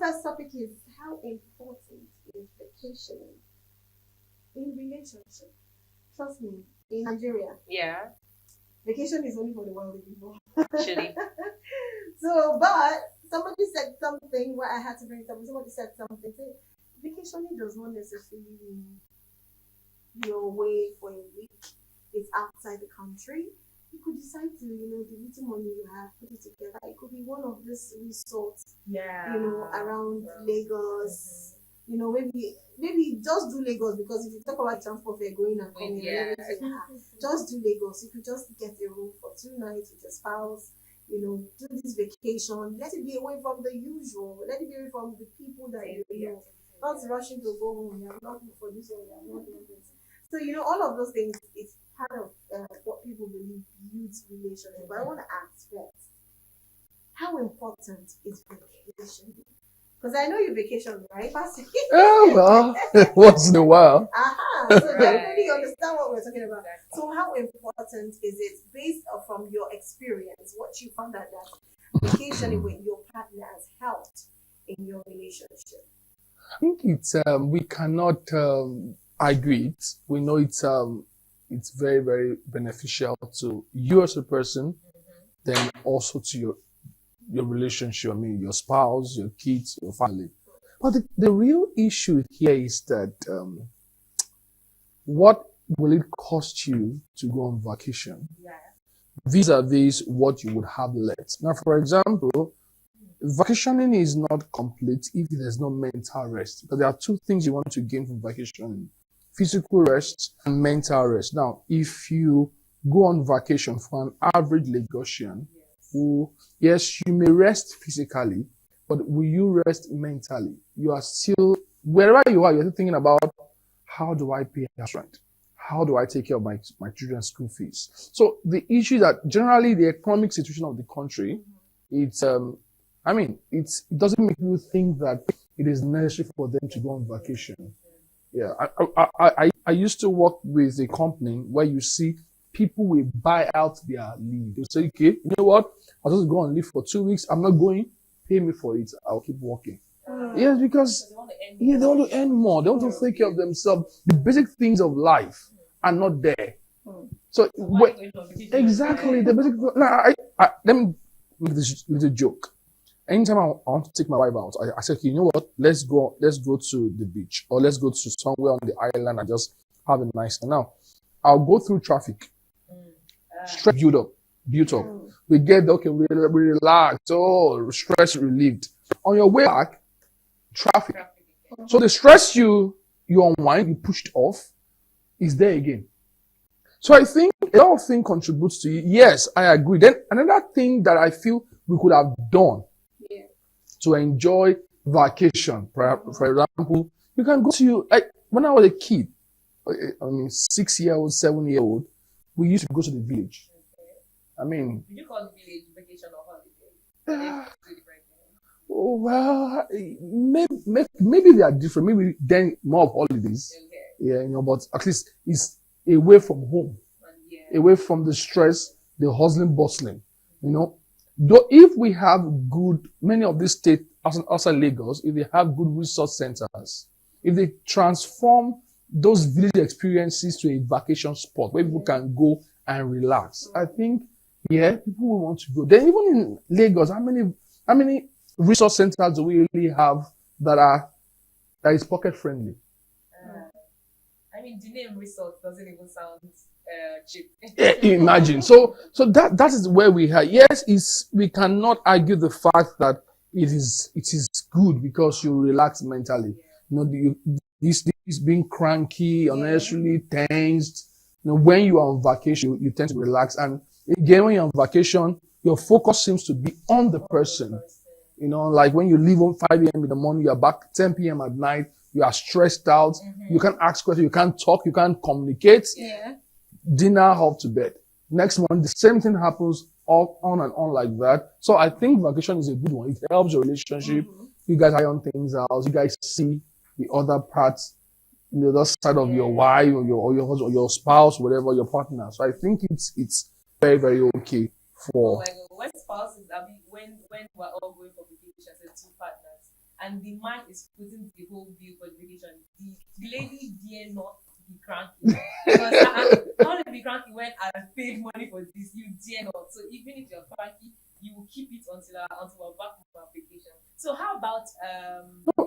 first topic is how important is vacationing in relationship. Trust me, in Nigeria, Yeah, vacation is only for the wealthy people. actually. So, but somebody said something where I had to bring something. Somebody said something. Say, vacationing does not necessarily mean you're away for a week. It's outside the country. You could decide to, the little money you have, put it together. It could be one of these resorts, Yeah. around Lagos. Maybe just do Lagos, because if you talk about transport fare going and coming and Yeah. everything, just do Lagos. You could just get a room for 2 nights with your spouse. Do this vacation. Let it be away from the usual. Let it be away from the people that you know. Not rushing to go home. You have not for this or you have not doing this. So all of those things is part of what people believe builds relationship. But I want to ask first, how important is vacation? Because I know you vacation, right, Pastor? Oh, well, once in a while. So Right. definitely you understand what we're talking about. So how important is it, based from your experience, what you found out that vacationing with your partner has helped in your relationship? I think it's we cannot argue it. We know it's very, very beneficial to you as a person, then also to your relationship. I mean, your spouse, your kids, your family. But the real issue here is that what will it cost you to go on vacation Yeah. vis-a-vis what you would have left? Now, for example, vacationing is not complete if there's no mental rest. But there are two things you want to gain from vacationing: physical rest and mental rest. Now, if you go on vacation for an average Lagosian, who, yes, you may rest physically, but will you rest mentally? You are still, wherever you are, you're still thinking about, how do I pay house rent? How do I take care of my children's school fees? So the issue is that generally the economic situation of the country, it's it doesn't make you think that it is necessary for them to go on vacation. Yeah, I used to work with a company where you see people will buy out their leave. They'll say, okay, you know what? I'll just go on leave for 2 weeks. I'm not going. Pay me for it. I'll keep working. Yes, because they want to earn more. They want to take care of themselves. The basic things of life are not there. So exactly the basic. Now, let me make this little joke. Anytime I want to take my wife out, I say, okay, you know what? Let's go to the beach, or let's go to somewhere on the island and just have a nice time. Now, I'll go through traffic, stress built up. We get there, okay, we relax, stress relieved. On your way back, traffic. So the stress you unwind, you pushed off, is there again. So I think a lot of things contributes to it. Yes, I agree. Then another thing that I feel we could have done to enjoy vacation, for example, you can go to, like, when I was a kid, 6-year-old, 7-year-old, we used to go to the village. I mean, Did you call the village vacation or holiday? oh, well, maybe they are different. Maybe then more of holidays. Yeah, but at least it's away from home, away from the stress, the hustling, bustling. Though if we have many of these states outside Lagos, if they have good resource centers, if they transform those village experiences to a vacation spot where people can go and relax, I think, people will want to go. Then even in Lagos, how many resource centers do we really have that is pocket friendly? The name resort doesn't even sound cheap. Imagine. So that is where we are. Yes, we cannot argue the fact that it is good because you relax mentally. This being cranky, unnecessarily tensed. When you are on vacation, you tend to relax. And again, when you're on vacation, your focus seems to be on the person. Like when you leave on 5 a.m. in the morning, you're back 10 p.m. at night, you are stressed out, you can't ask questions, you can't talk, you can't communicate. Dinner, off to bed. Next one, the same thing happens on and on like that. So I think vacation is a good one. It helps your relationship. You guys iron things out. You guys see the other parts, the other side of your wife or your husband or your spouse, whatever, your partner. So I think it's very, very okay for. When spouses, when we're all going for vacation as two partners, and and the man is putting the whole bill for the vacation, the lady dare not be cranky. Because I want to be cranky when I paid money for this. You dare not. So even if you're cranky, you will keep it until we're back from our vacation. So how about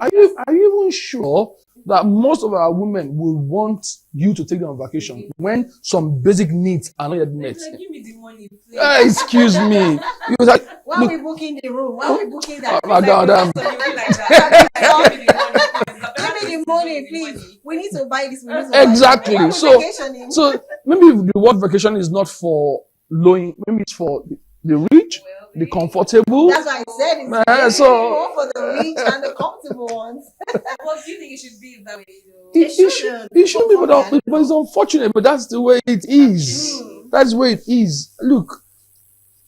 Are you even sure that most of our women will want you to take them on vacation when some basic needs are not yet met? like, give me the money, please. Excuse me. You was like, Why are look, we booking the room? Why are we booking that? oh my God, So you feel like that. Give me the money, please. We need to buy this. We need to Exactly. buy this. So- Vacationing. so maybe the word vacation is not for low, maybe it's for the rich, the comfortable. That's why I said it's more for the rich and the comfortable ones. What do you think it should be that way? It shouldn't be, but it's unfortunate, but that's the way it is. That's the way it is. Look,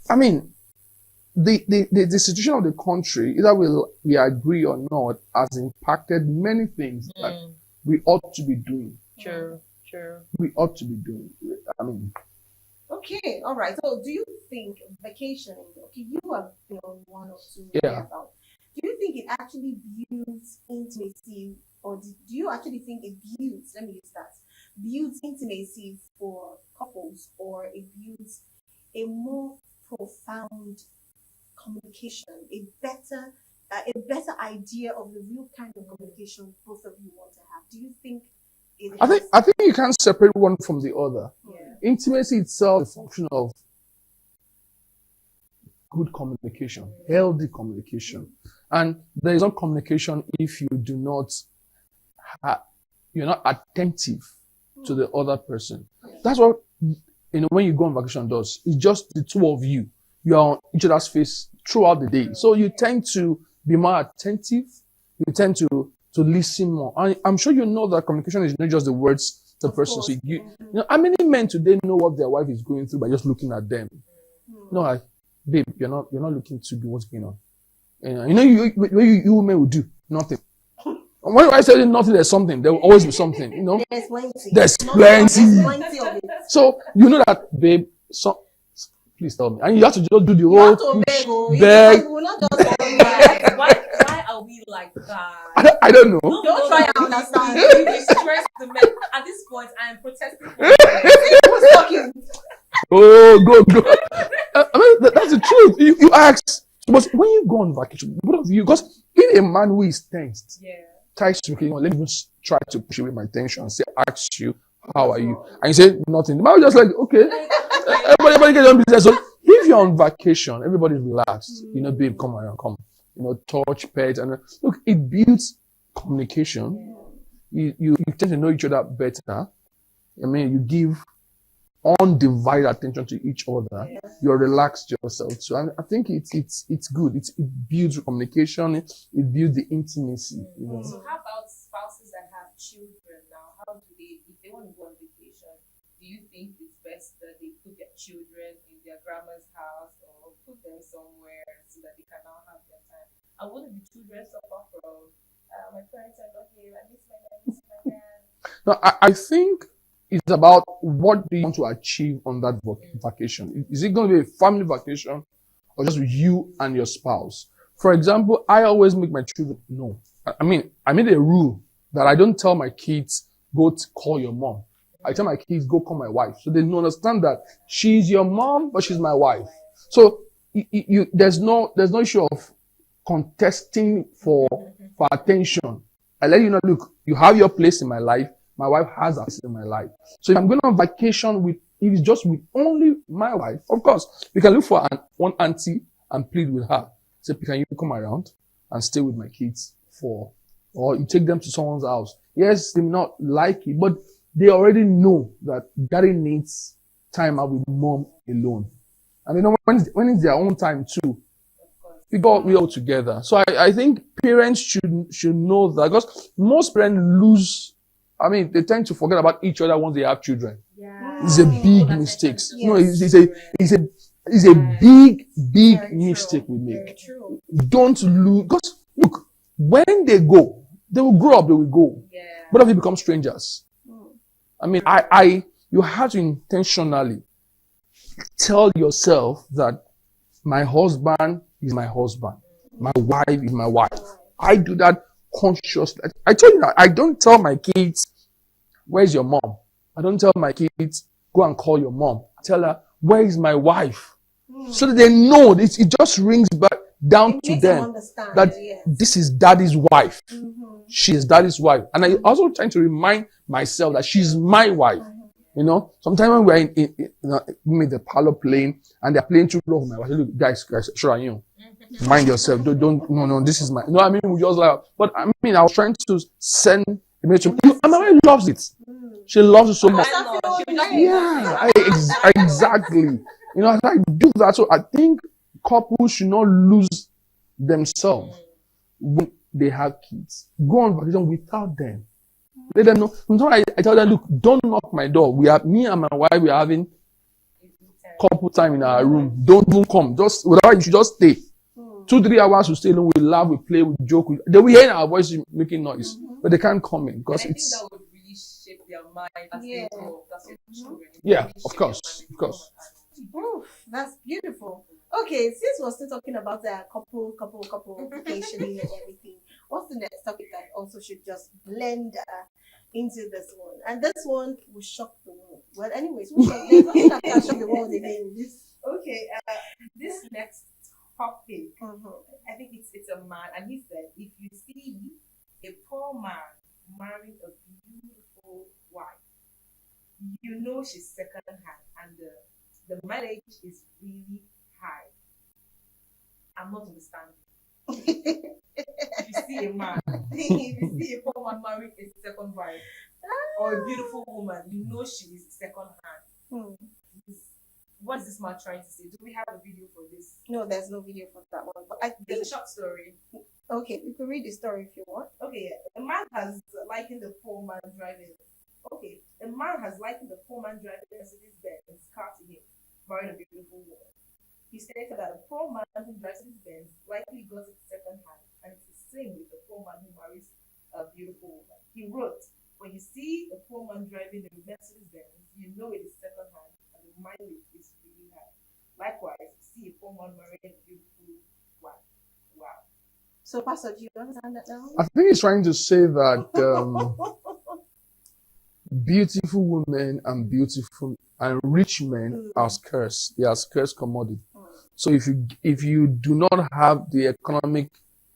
I mean, the situation of the country, either we agree or not, has impacted many things that we ought to be doing. Sure. We ought to be doing. I mean, Okay, all right. So, do you think vacationing? Okay, you have been on one or two. Yeah. About. Do you think it actually builds intimacy, or do you actually think it builds? Let me use that. Builds intimacy for couples, or it builds a more profound communication, a better idea of the real kind of communication both of you want to have. Do you think it? I think you can't separate one from the other. Yeah. Intimacy itself is a function of good communication, healthy communication. And there is no communication if you do not, you're not attentive to the other person. That's what, when you go on vacation does. It's just the two of you. You are on each other's face throughout the day. So you tend to be more attentive. You tend to listen more. And I'm sure you know that communication is not just the words to the person. So you know, how many men today know what their wife is going through by just looking at them? No, like, babe, you're not looking to do what's going on. You women will do nothing. When I say nothing, there's something. There will always be something. There's plenty. There's There's plenty. plenty of it. So you know that, babe. So please tell me, and you have to just do the You whole have to beg. Oh. beg. You will not just go back. Why are we like that? I don't know. Don't try and understand. You stress the men. At this point, I am protesting for you. Who's talking? Oh, go. I mean, that's the truth. You ask, but when you go on vacation, both of you, because if a man who is tensed tries to, let me just try to push away my tension and say, ask you, how are you? And you say nothing. The man will just like, okay, everybody get on business. So if you're on vacation, everybody's relaxed. Babe, come around, come. Touch, pet, and look, it builds communication. You tend to know each other better. I mean, you give undivided attention to each other. You're relaxed yourself. So I think it's good. It builds communication. It builds the intimacy. So how about spouses that have children now? How do they, if they want to go on vacation, do you think it's best that they put their children in their grandma's house or put them somewhere so that they can now have their time? I wouldn't the children suffer from my parents are not here, I miss my dad. No, I think it's about what do you want to achieve on that vacation. Is it going to be a family vacation or just you and your spouse? For example, I always make my children know. I made a rule that I don't tell my kids, go to call your mom. I tell my kids, go call my wife. So they understand that she's your mom, but she's my wife. So there's no issue of contesting for attention. I let you know, look, you have your place in my life. My wife has a place in my life. So if I'm going on vacation if it's just with only my wife, of course, we can look for one auntie and plead with her. Say, can you come around and stay with my kids or you take them to someone's house. Yes, they may not like it, but they already know that daddy needs time out with mom alone. And when it's their own time too, we all together. So I think parents should know that, because most parents they tend to forget about each other once they have children. Yeah. It's a big mistake. Yes. No, it's a big mistake we make. Very true. Don't lose, because look, when they go, they will grow up, they will go. Yeah. Both of you become strangers. I mean, you have to intentionally tell yourself that my husband is my husband. My wife is my wife. I do that consciously. I tell you that I don't tell my kids, where's your mom? I don't tell my kids, go and call your mom. I tell her, where is my wife? So that they know, it just rings back down It to makes them understand. that Yes. this is daddy's wife. Mhm. She is daddy's wife. And I also trying to remind myself that she's my wife. You know, sometimes when we're in the parlor playing and they're playing too low, my wife, look, guys, sure are you. Mind yourself. No, this is my, no, I mean, we just like, but I mean, I was trying to send a message. And my wife loves it. She loves it so much. Yeah, exactly. You know, as I do that, so I think couples should not lose themselves when they have kids. Go on vacation without them. Let them know. Sometimes I tell them, look, don't knock my door. Me and my wife, we are having couple time in our room. Don't even come. Just whatever, you should just stay. 2-3 hours we stay alone, we laugh, we play, we joke. They will hear our voice making noise, but they can't come in because I think it's. that would really shape their mind as they grow up. That's what children. It Yeah, really of shape course, their mind of course. Oof, that's beautiful. Okay, since we're still talking about the couple vacationing and everything, what's the next topic that also should just blend into this one? And this one will shock the world. Well, anyways, there's nothing that can shock the world again. Okay, this next topic, Mhm. I think it's a man, and he said, if you see a poor man marrying a beautiful wife, you know she's second hand, and the marriage is really high. I'm not understanding. If you see a man, if you see a poor man marrying a second wife or a beautiful woman, you know she is second hand. Hmm. What is this man trying to say? Do we have a video for this? No, there's no video for that one. But I There's think a short story. okay, you can read the story if you want. Okay, yeah. A man has likened the poor man driving. Okay, a man has likened the poor man driving Mercedes-Benz car to him, marrying a beautiful woman. He stated that a poor man who drives Mercedes-Benz likely got it second hand, and it's the same with the poor man who marries a beautiful woman. He wrote, when you see a poor man driving a Mercedes-Benz, you know it is second hand, and the mileage is really high. Likewise, see a poor man marrying a beautiful wife. Wow. So, Pastor, do you understand that now? I think he's trying to say that beautiful women and beautiful and rich men are scarce. They are scarce commodity. So if you do not have the economic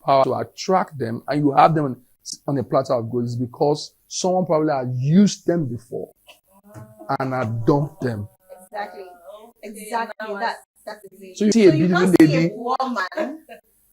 power to attract them and you have them on a platter of gold, it's because someone probably has used them before and had dumped them. Exactly. Okay, Exactly. now That's it. So you see a you beautiful can't see lady. a woman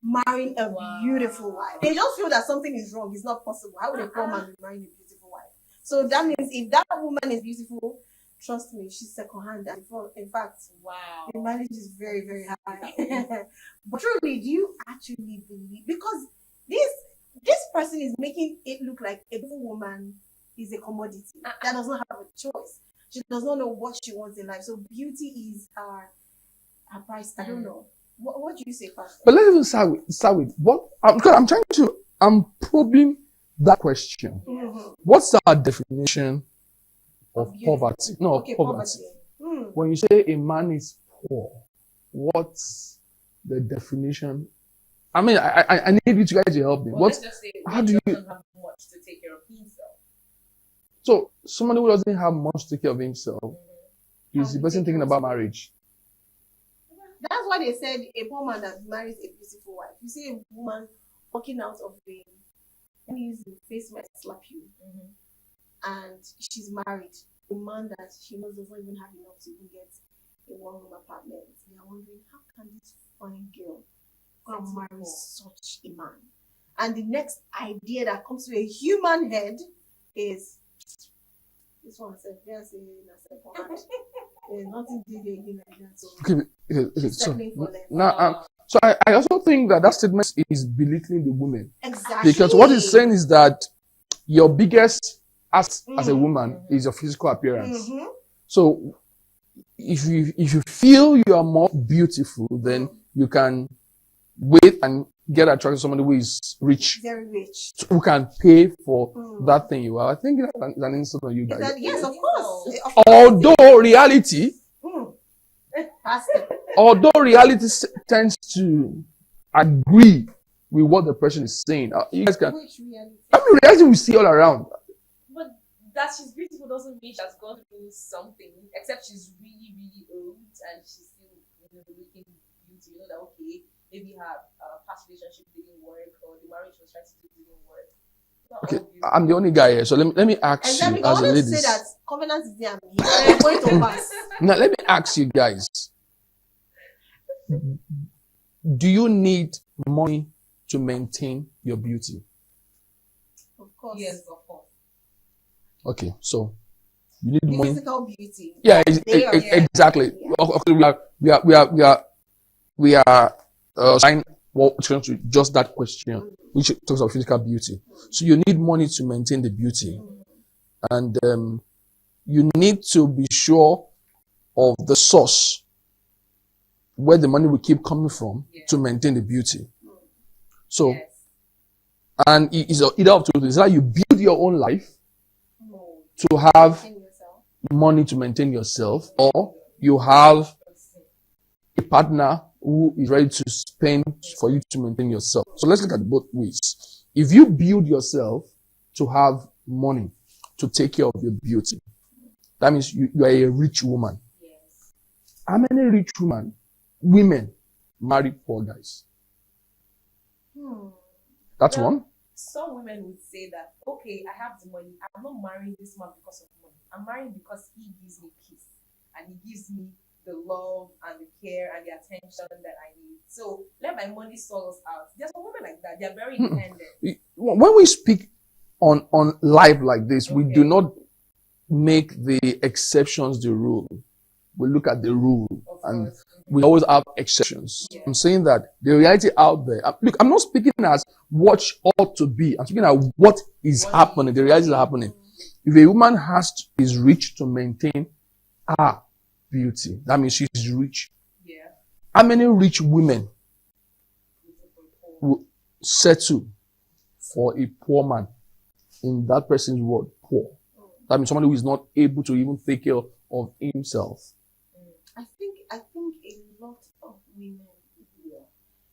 marrying a beautiful wife. They just feel that something is wrong. It's not possible. How would a poor man be marrying a beautiful wife? So that means if that woman is beautiful, trust me, she's second hand. In fact, wow. the marriage is very, very high. But truly, do you actually believe? Because this person is making it look like a beautiful woman is a commodity that does not have a choice. She does not know what she wants in life. So beauty is her price. I don't know. What do you say, Pastor? But let's even start with what because I'm probing that question. Mhm. What's our definition of Beauty. poverty? No, Okay, poverty. Hmm. When you say a man is poor, what's the definition? I mean, I need you guys to help me. Well, let's just say how he do you- doesn't have much to take care of himself. So somebody who doesn't have much to take care of himself is the person thinking about marriage. That's why they said a poor man that marries a beautiful wife. You see a woman walking out of the, let me use the face might slap you, and she's married. A man that she knows doesn't even have enough to even get a one-room apartment. They are wondering, how can this fine girl go and marry such a man? And the next idea that comes to a human head is this one said, yes, there's nothing to do again like that. So Okay, so settling for less. now, so I also think that statement is belittling the woman. Exactly. Because what it's saying is that your biggest as a woman is your physical appearance. Mhm. So if you feel you are more beautiful, then you can wait and get attracted to somebody who is rich, Very rich. who can pay for that thing you are. I think that's an insult on you Is guys. that, yes, of course. Although reality Pastor. tends to agree with what the person is saying. You guys can. Which reality? I mean, reality we see all around. But that she's beautiful doesn't mean she has gone through something, except she's really, really old and she's still looking beauty. You know that okay, maybe her past relationship didn't work or the marriage she was trying to do didn't work. Okay, I'm the only guy here, so let me ask Exactly. you I as a wanted to ladies. say that covenant is there. I'm going to pass. Now let me ask you guys: do you need money to maintain your beauty? Of course. Yes, of course. Okay, so you need money. Physical beauty. Yeah, exactly. Yeah. Okay, we are trying to just that question, which talks of physical beauty. So you need money to maintain the beauty, and you need to be sure of the source where the money will keep coming from to maintain the beauty. So, Yes. and it's either of two things: either you build your own life No. to have Maintain yourself. money to maintain yourself, or you have a partner who is ready to spend for you to maintain yourself. So let's look at both ways. If you build yourself to have money to take care of your beauty, that means you are a rich woman. Yes. How many rich women marry poor guys? That's Well, one. Some women would say that, okay, I have the money. I'm not marrying this man because of money. I'm marrying because he gives me peace and he gives me the love and the care and the attention that I need. So let my money sort us out. There's some women like that. They're very independent. When we speak on life like this, we Okay. do not make the exceptions the rule. We look at the rule, Of and course. we always have exceptions. Yeah. I'm saying that the reality out there. Look, I'm not speaking as what ought to be. I'm speaking at what is What happening. The reality is happening. If a woman is rich to maintain her beauty, that means she's rich. Yeah. How many rich women will settle for a poor man? In that person's word, poor. That means somebody who is not able to even take care of himself. I think a lot of women here,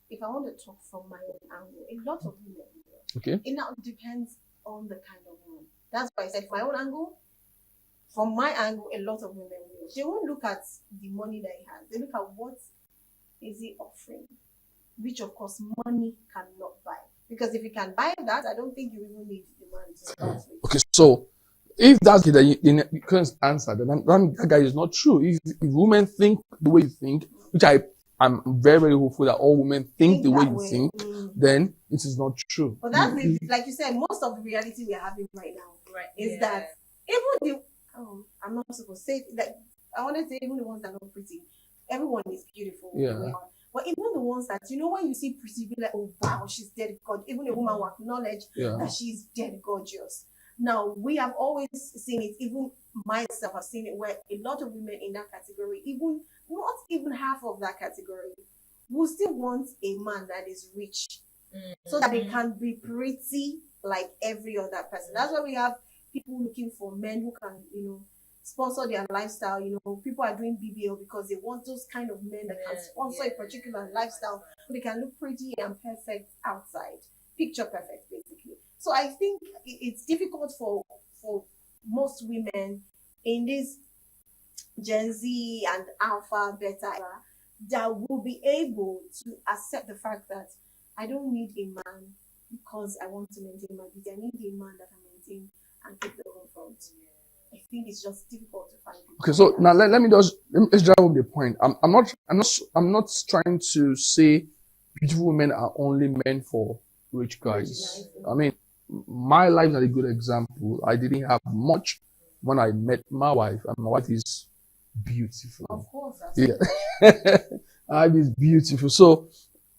if I want to talk from my own angle, a lot of women here, Okay. it now depends on the kind of woman. That's why I said my own angle. From my angle, a lot of women will. They won't look at the money that he has. They look at what is he offering, which of course money cannot buy. Because if you can buy that, I don't think you even need the money to start with. Okay. So if that's the you can't answer, then that guy is not true. If women think the way you think, which I'm very, very hopeful that all women think the way that you think, Mm. then it is not true. But that's like you said, most of the reality we are having right now Right. is that even I'm not supposed to say it, like I want to say even the ones that are not pretty, everyone is beautiful. Yeah. But even the ones that when you see pretty, be like, oh wow, she's dead gorgeous. Even a woman will acknowledge Yeah. that she's dead gorgeous. Now we have always seen it. Even myself, I've seen it where a lot of women in that category, even not even half of that category, will still want a man that is rich, so that they can be pretty like every other person. That's why we have people looking for men who can, sponsor their lifestyle. People are doing BBL because they want those kind of men that can sponsor a particular lifestyle so they can look pretty and perfect outside. Picture perfect, basically. So I think it's difficult for most women in this Gen Z and Alpha, Beta era that will be able to accept the fact that I don't need a man because I want to maintain my beauty. I need a man that can maintain and keep the home front. I think it's just difficult to find people. Okay, so now let's drive home the point. I'm not trying to say beautiful women are only meant for rich guys. I mean, my life is a good example. I didn't have much when I met my wife, and my wife is beautiful. Of course, that's Yeah. My wife is beautiful. So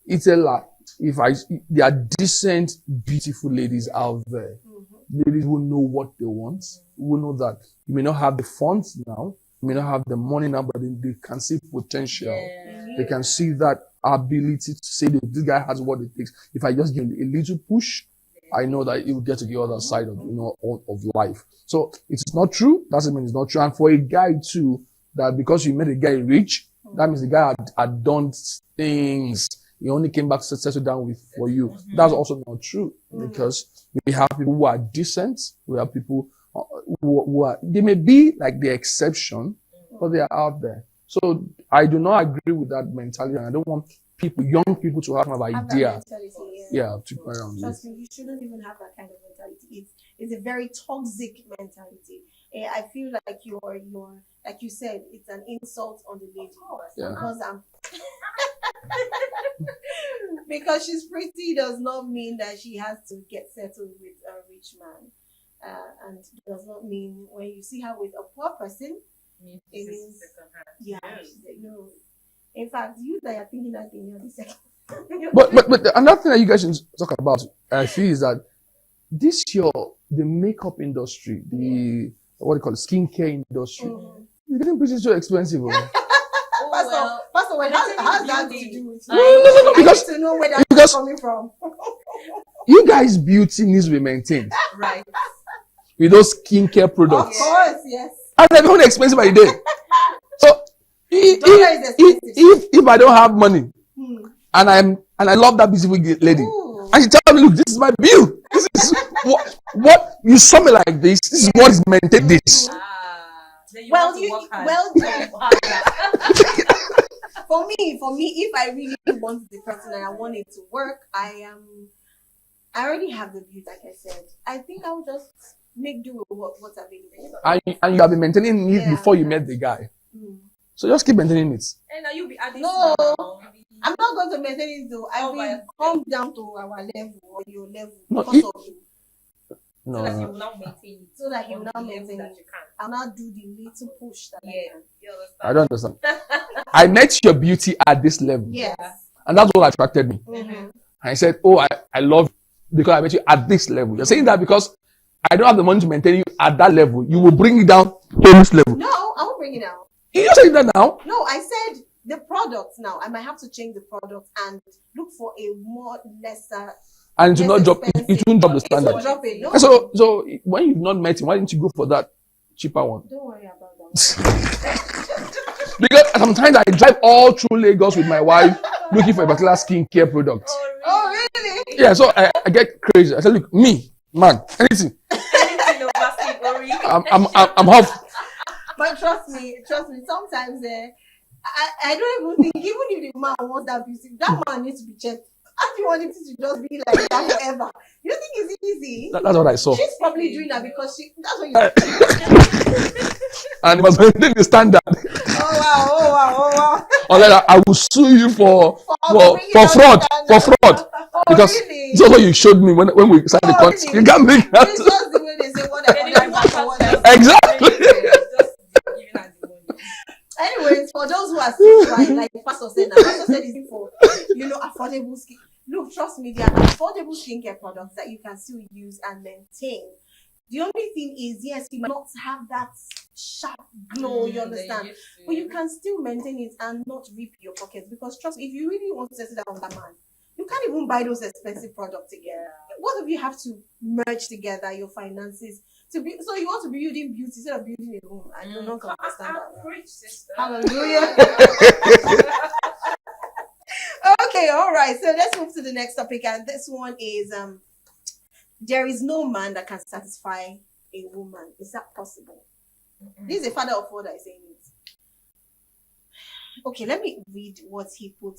it's a lot. There are decent, beautiful ladies out there. Ladies who know what they want, who know that you may not have the funds now, you may not have the money now, but they can see potential. Yeah. They can see that ability to say that this guy has what it takes. If I just give him a little push, I know that he will get to the other side of of life. So it's not true. Doesn't mean it's not true. And for a guy too, that because you made a guy rich, that means the guy had done things. he only came back to settle down with for you. That's also not true because we have people who are decent. We have people who are, they may be like the exception, but they are out there. So I do not agree with that mentality. And I don't want young people to have an idea. To carry on. Trust me, you shouldn't even have that kind of mentality. It's a very toxic mentality. I feel like you're like you said, it's an insult on the lady. Because because she's pretty does not mean that she has to get settled with a rich man. And does not mean when you see her with a poor person, it means in fact, you that are thinking that thing, you're the second. But another thing that you guys should talk about, I feel, is that the makeup industry, the what do you call it, skincare industry, it's getting pretty so expensive. Pastor, how's that to do with you? No, because I need to know where that's coming from. You guys' beauty needs to be maintained. Right. With those skincare products. Of course, yes. And they're very expensive by the day. So if I don't have money and I love that beautiful lady, and she tells me, look, this is my bill. This is what you saw me like this. This is what is maintained this. For me, if I really want the person and I want it to work, I already have the beauty, like I said. I think I will just make do with what's available. And you have been maintaining it before you met the guy. So just keep maintaining it. And you'll be adding I'm not going to maintain it though. I will come down to our level or your level because of you. So that you will not maintain it. So that you will not maintain that it. you can. I'll not do the little push that I can. You understand? I don't understand. I met your beauty at this level. Yes. And that's what attracted me. Mm-hmm. I said, oh, I love you because I met you at this level. You're saying that because I don't have the money to maintain you at that level. You will bring it down to this level. No, I won't bring it down. You're saying that now? No, I said the products now. I might have to change the product and look for a more lesser. And it will not drop. It won't drop the standard. It will drop it. No. So when you've not met him, why didn't you go for that cheaper one? Don't worry about that. Because sometimes I drive all through Lagos with my wife looking for a particular skincare product. Oh really? Yeah, so I get crazy. I said, look, me, man, anything. I'm half. But trust me, sometimes I don't even think, even if the man wants that beauty, that man needs to be checked. I don't want him to just be like that forever. You don't think it's easy? That's what I saw. She's probably doing that because that's what you And it was maintain the standard. Oh wow. Or like I will sue you for fraud. For fraud. Because really? this is what you showed me when we signed the contract. Really? You can't make that. It's just the way they say whatever. Exactly. Anyways, for those who are satisfied, like Pastor said, Pastor said it's for affordable skin. Look, trust me, there are affordable skincare products that you can still use and maintain. The only thing is, yes, you might not have that sharp glow, you understand, but you can still maintain it and not rip your pockets. Because trust me, if you really want to settle down with that man, you can't even buy those expensive products together. What if you have to merge together your finances? So you want to be building beauty instead of building a home. I do not understand that. Preach, sister. Hallelujah. Okay, all right. So let's move to the next topic, and this one is there is no man that can satisfy a woman. Is that possible? Mm-hmm. This is a father of four that is saying it. Okay, let me read what he wrote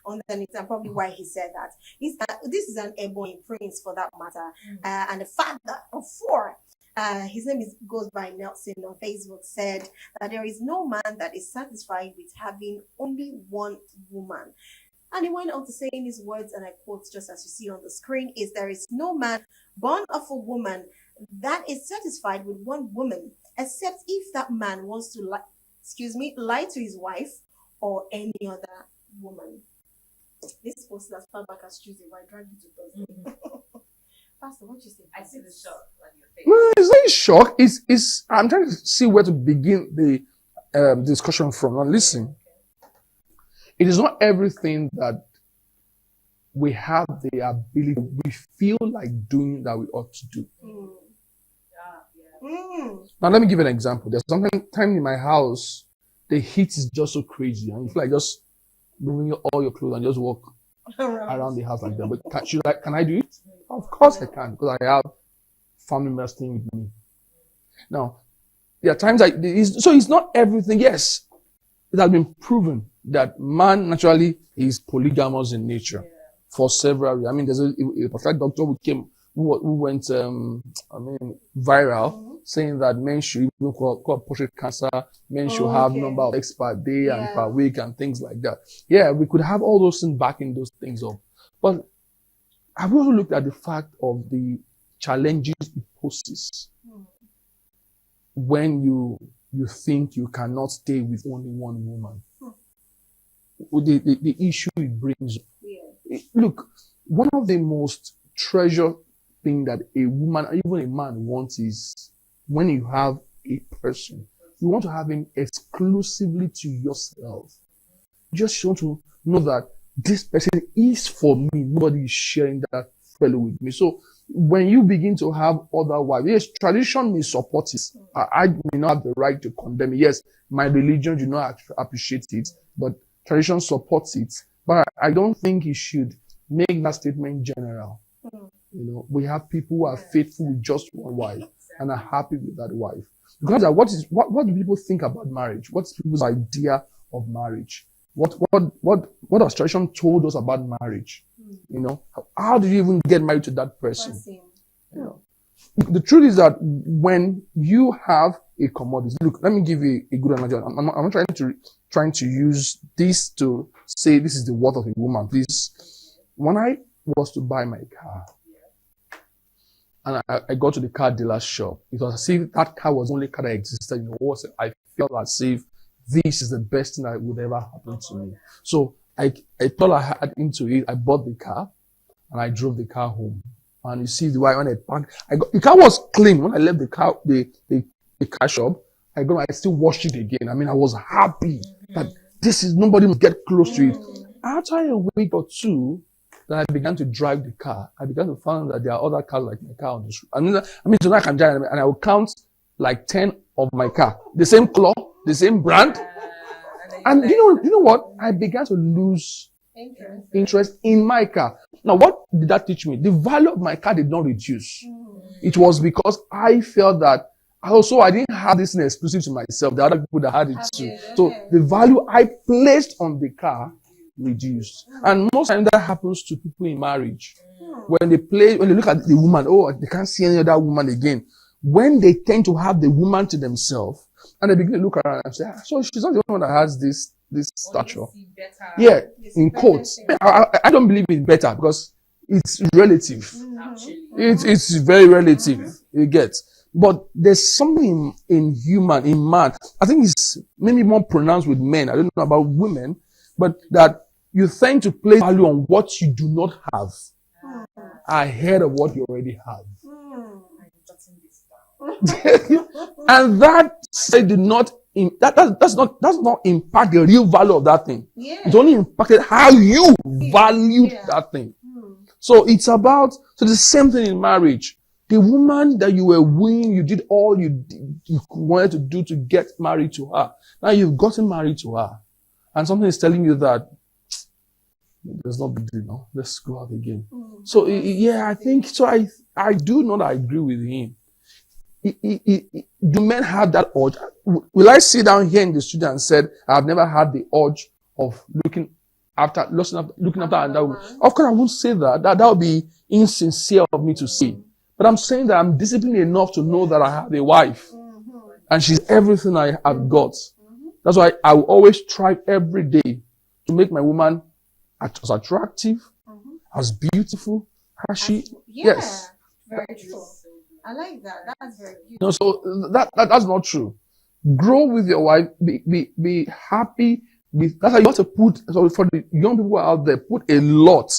underneath, and probably why he said that. This is an Ebony prince, for that matter, and a father of four. His name goes by Nelson on Facebook, said that there is no man that is satisfied with having only one woman. And he went on to say in his words, and I quote just as you see on the screen, is there is no man born of a woman that is satisfied with one woman, except if that man wants to lie to his wife or any other woman. This post as far back as Tuesday, but I dragged you to Thursday. Pastor, what you say? I see the shock on your face. No, it's not a shock. It's I'm trying to see where to begin the discussion from. Now listen, it is not everything that we have the ability, we feel like doing that we ought to do. Now let me give an example. There's something time in my house, the heat is just so crazy, and you feel like just removing all your clothes and just walk around the house like that. But she's like, can I do it? Of course I can, because I have family members staying with me. Now, there are times so it's not everything. Yes, it has been proven that man naturally is polygamous in nature for several reasons. I mean, there's a particular doctor who went viral, saying that men should even call prostate cancer, men should have number of eggs per day and per week and things like that. Yeah, we could have all those things backing those things up. But have we also looked at the fact of the challenges it poses when you think you cannot stay with only one woman? The issue it brings. Look, one of the most treasured thing that a woman, even a man, wants is when you have a person, you want to have him exclusively to yourself. You just want to know that this person is for me. Nobody is sharing that fellow with me. So when you begin to have other wives, yes, tradition may support it. I may not have the right to condemn it. Yes, my religion do not appreciate it, but tradition supports it. But I don't think it should make that statement general. You know, we have people who are faithful with just one wife and are happy with that wife. Because what do people think about marriage? What's people's idea of marriage? What has tradition told us about marriage? You know, how do you even get married to that person? You know, the truth is that when you have a commodity, look, let me give you a good analogy. I'm not trying to use this to say this is the worth of a woman. Please, when I was to buy my car, and I got to the car dealer's shop, it was as if that car was the only car that existed in the world. I felt as if this is the best thing that would ever happen to me. So I thought I had into it. I bought the car and I drove the car home. And you see the way when I parked, the car was clean. When I left the car shop, I still washed it again. I mean, I was happy that nobody must get close to it. After a week or two, then I began to drive the car. I began to find that there are other cars like my car on the street. I mean, so now I can drive and I will count like 10 of my car. The same color, the same brand. And you know what? I began to lose interest in my car. Now, what did that teach me? The value of my car did not reduce. It was because I felt that also I didn't have this thing exclusive to myself. The other people that had it too. So the value I placed on the car reduced. And most times that happens to people in marriage. When they look at the woman, they can't see any other woman again. When they tend to have the woman to themselves, and they begin to look around and say, so she's not the only one that has this stature. Yeah, in quotes. I don't believe it's better because it's relative. It's very relative. You get. But there's something in man. I think it's maybe more pronounced with men. I don't know about women, but that you tend to place value on what you do not have ahead of what you already have. And that does not impact the real value of that thing. It only impacted how you valued that thing. So the same thing in marriage. The woman that you were winning, you did all you wanted to do to get married to her. Now you've gotten married to her. And something is telling you that there's no big deal, no? Let's go out again. So I think so. I do not agree with him. Do men have that urge? Will I sit down here in the studio and said I've never had the urge of looking after another woman? Of course, I won't say that. That would be insincere of me to say. But I'm saying that I'm disciplined enough to know that I have a wife, and she's everything I have got. That's why I will always strive every day to make my woman as attractive, as beautiful as she. Yes, very true. I like that. That's very good. No, so that's not true. Grow with your wife. Be happy. That's how you have to put. So for the young people out there, put a lot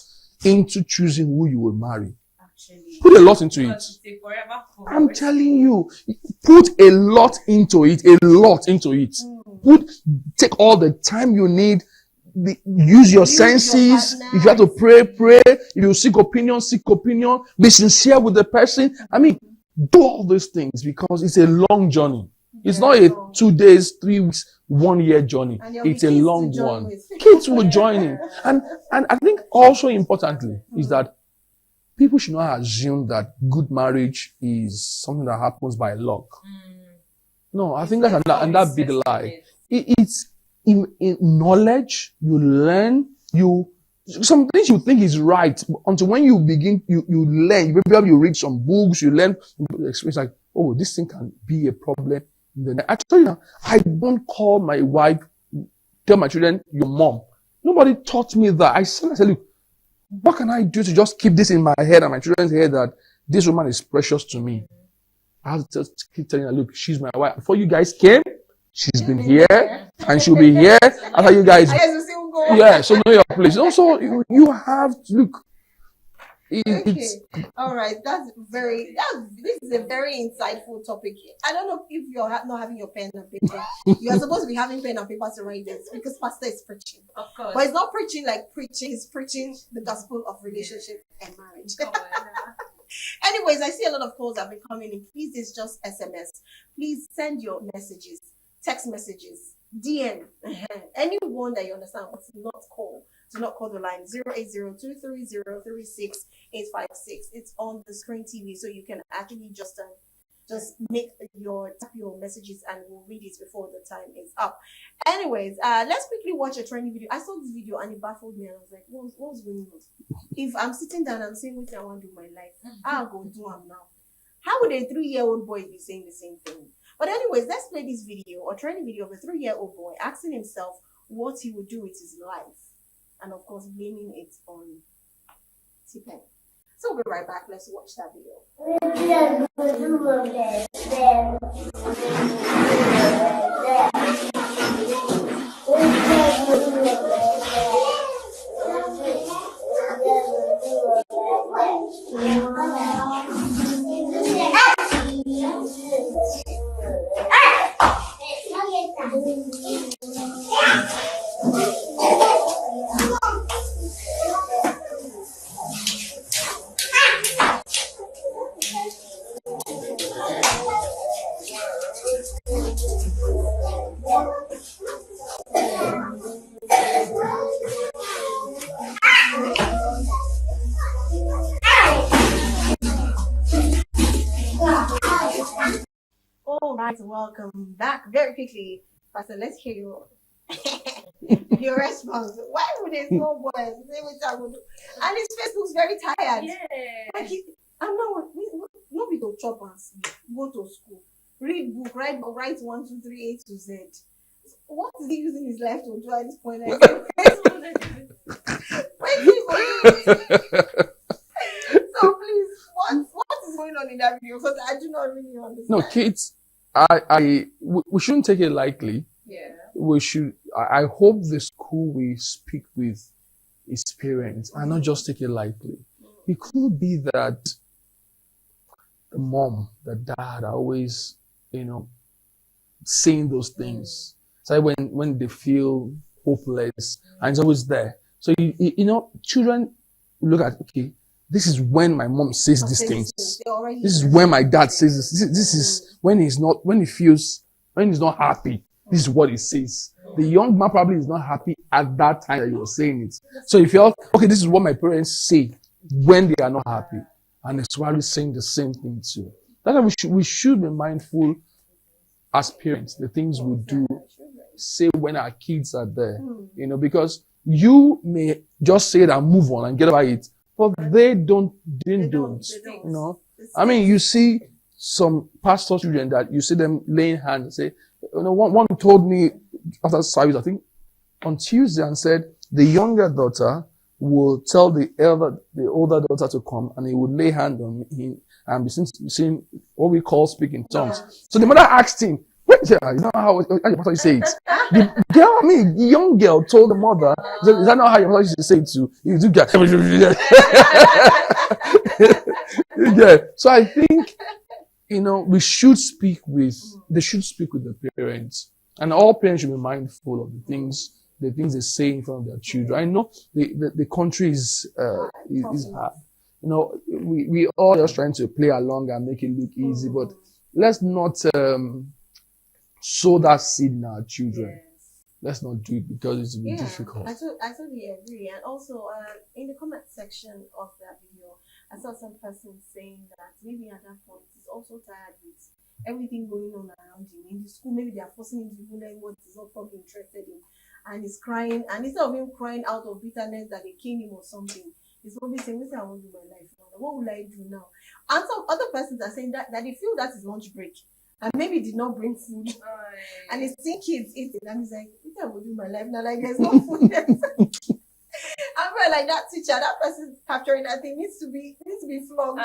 into choosing who you will marry. Put a lot into it. I'm telling you, put a lot into it. Take all the time you need. Use your senses. If you have to pray. If you seek opinion. Be sincere with the person. I mean, do all these things because it's a long journey. It's Yeah, not a no. 2 days, 3 weeks, 1 year journey. And there'll be It's a kids to long join one. with. Kids will join in. And I think also importantly is that people should not assume that good marriage is something that happens by luck. No, I think that's another big lie. It's in knowledge, you learn, some things you think is right until when you begin, you learn. Maybe you read some books, you learn, experience like, oh, this thing can be a problem. Actually, I don't call my wife, tell my children, your mom. Nobody taught me that. I said, look, what can I do to just keep this in my head and my children's head that this woman is precious to me? I have to just keep telling her, look, she's my wife. Before you guys came, she's been here and she'll be here after you guys. Yeah, so know your place. Also, you have to look. Okay. All right. This is a very insightful topic. I don't know if you're not having your pen and paper. You are supposed to be having pen and paper to write this because Pastor is preaching. Of course. But it's not preaching like preaching. He's preaching the gospel of relationship and marriage. Anyways, I see a lot of calls have been coming in. Please, it's just SMS. Please send your messages, text messages, DM. Anyone that you understand wants to not call. Do not call the line 080-230-36856. It's on the screen TV, so you can actually just make tap your messages and we'll read it before the time is up. Anyways, let's quickly watch a training video. I saw this video and it baffled me and I was like, what's going on? If I'm sitting down and I'm saying what I want to do in my life, I'll go do them now. How would a 3-year-old boy be saying the same thing? But anyways, let's play this video or training video of a 3-year-old boy asking himself what he would do with his life. And of course, blaming it on T-Pen. So we'll be right back. Let's watch that video. All right, welcome back. Very quickly, Pastor, let's hear your response. Why would a small boy say what I would do? And his face looks very tired. Yeah. Like I'm not be to chop and sleep. Go to school, read book, write 1, 2, 3, A to Z. What is he using his life to do at this point? Like, so please, what is going on in that video? Because I do not really understand. No, kids, we shouldn't take it lightly. Yeah. We should. I hope the school we speak with its parents and not just take it lightly. It could be that the mom, the dad are always, saying those things. So when they feel hopeless, and it's always there. So children look at, okay, this is when my mom says these things. This is when my dad says this. This is when he's not happy. This is what he says. The young man probably is not happy at that time that you were saying it. So if you're okay, this is what my parents say when they are not happy, and it's probably saying the same thing too. That's why we should be mindful as parents, the things we do, say when our kids are there, because you may just say it and move on and get over it, but they don't. I mean, you see some pastor children that you see them laying hands and say, one told me after service, I think on Tuesday, and said the younger daughter will tell the older daughter to come, and he would lay hand on him and be saying what we call speaking tongues. Yeah. So the mother asked him, you know how your pastor say it? The young girl told the mother, is that not how your pastor used to say it to you? Do that. Yeah. So I think, they should speak with the parents. And all parents should be mindful of the things they say in front of their children. I know the country is hard. We all just trying to play along and make it look easy, but let's not sow that seed in our children. Yes. Let's not do it because it's Yeah, difficult. I totally agree. And also, in the comment section of that video, I saw some person saying that maybe at that point he's also tired with everything going on around him in the school. Maybe they are forcing him to do like what he's not probably interested in, and he's crying. And instead of him crying out of bitterness that they caned him or something, he's probably saying, "What I want to do my life now? What will I do now?" And some other persons are saying that they feel that is lunch break, and maybe did not bring food. And he's seeing kids eating, and he's like, "What I will do my life now? Like there's no food." I'm very like that teacher, that person capturing that thing needs to be flogged.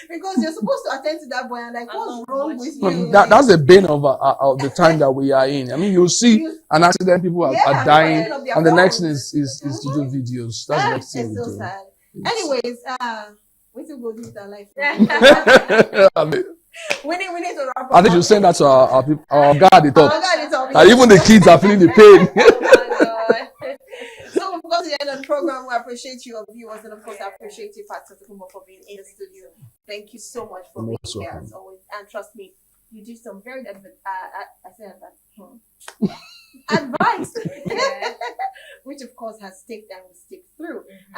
Because you're supposed to attend to that boy and like what's wrong with you? That's the bane of the time that we are in. I mean, you'll see an accident, people are dying, and the next thing is to do videos. That's the next thing we so do. sad. Anyways, we still go do with our life. I mean, we need to wrap up. I think you send that to our people, our guy at the top. Our guy at the top. And even the kids are feeling the pain. So we've got to the end of the program. We appreciate you, our viewers, and of course, I appreciate you, Pastor Tukumbo, for being in the studio. Thank you so much for being here as always. And trust me, you do some very advice, which of course has sticked and will stick through.